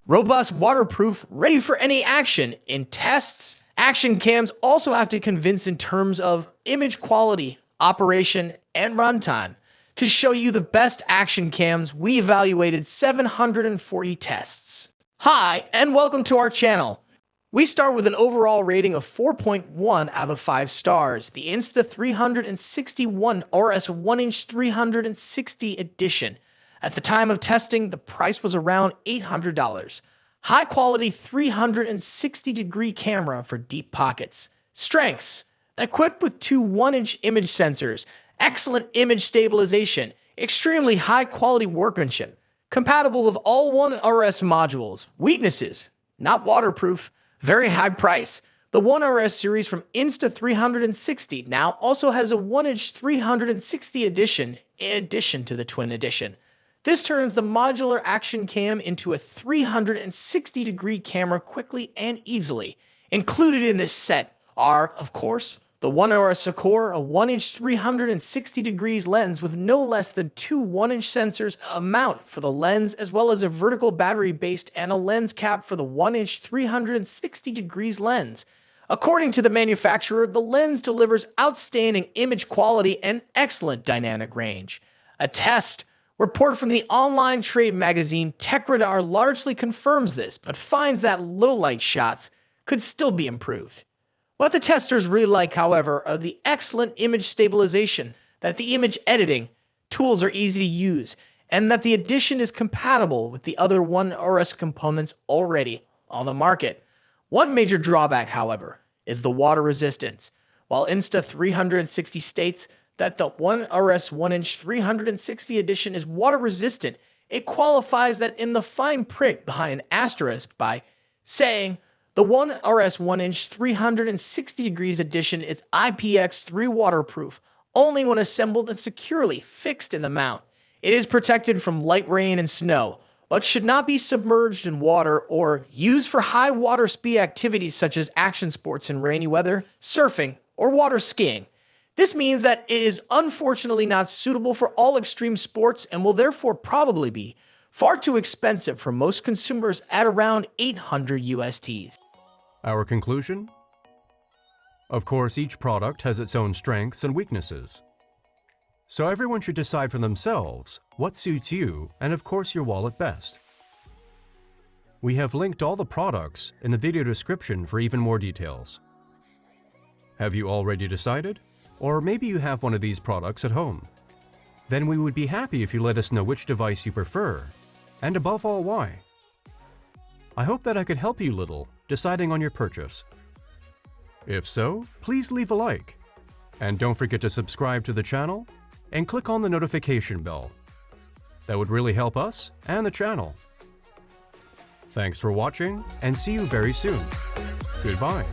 Robust, waterproof, ready for any action. In tests, action cams also have to convince in terms of image quality, operation, and runtime. To show you the best action cams, we evaluated 740 tests. Hi, and welcome to our channel. We start with an overall rating of 4.1 out of 5 stars. The Insta360 RS 1-inch 360 edition. At the time of testing, the price was around $800. High quality 360-degree camera for deep pockets. Strengths: equipped with two 1-inch image sensors, excellent image stabilization, extremely high quality workmanship, compatible with all 1RS modules. Weaknesses: not waterproof, very high price. The 1RS series from Insta360 now also has a 1-inch 360 edition in addition to the twin edition. This turns the modular action cam into a 360-degree camera quickly and easily. Included in this set are, of course, the 1RS Core, a 1-inch 360 degrees lens with no less than two 1-inch sensors, a mount for the lens, as well as a vertical battery-based and a lens cap for the 1-inch 360 degrees lens. According to the manufacturer, the lens delivers outstanding image quality and excellent dynamic range. A test report from the online trade magazine TechRadar largely confirms this, but finds that low-light shots could still be improved. What the testers really like, however, are the excellent image stabilization, that the image editing tools are easy to use, and that the edition is compatible with the other 1RS components already on the market. One major drawback, however, is the water resistance. While Insta360 states that the 1RS 1-inch 360 edition is water resistant, it qualifies that in the fine print behind an asterisk by saying the 1RS 1-inch 360 degrees edition is IPX3 waterproof only when assembled and securely fixed in the mount. It is protected from light rain and snow, but should not be submerged in water or used for high water speed activities such as action sports in rainy weather, surfing, or water skiing. This means that it is unfortunately not suitable for all extreme sports and will therefore probably be far too expensive for most consumers at around $800 USD. Our conclusion? Of course, each product has its own strengths and weaknesses. So everyone should decide for themselves what suits you and of course your wallet best. We have linked all the products in the video description for even more details. Have you already decided? Or maybe you have one of these products at home. Then we would be happy if you let us know which device you prefer, and above all, why. I hope that I could help you a little deciding on your purchase. If so, please leave a like. And don't forget to subscribe to the channel and click on the notification bell. That would really help us and the channel. Thanks for watching and see you very soon. Goodbye.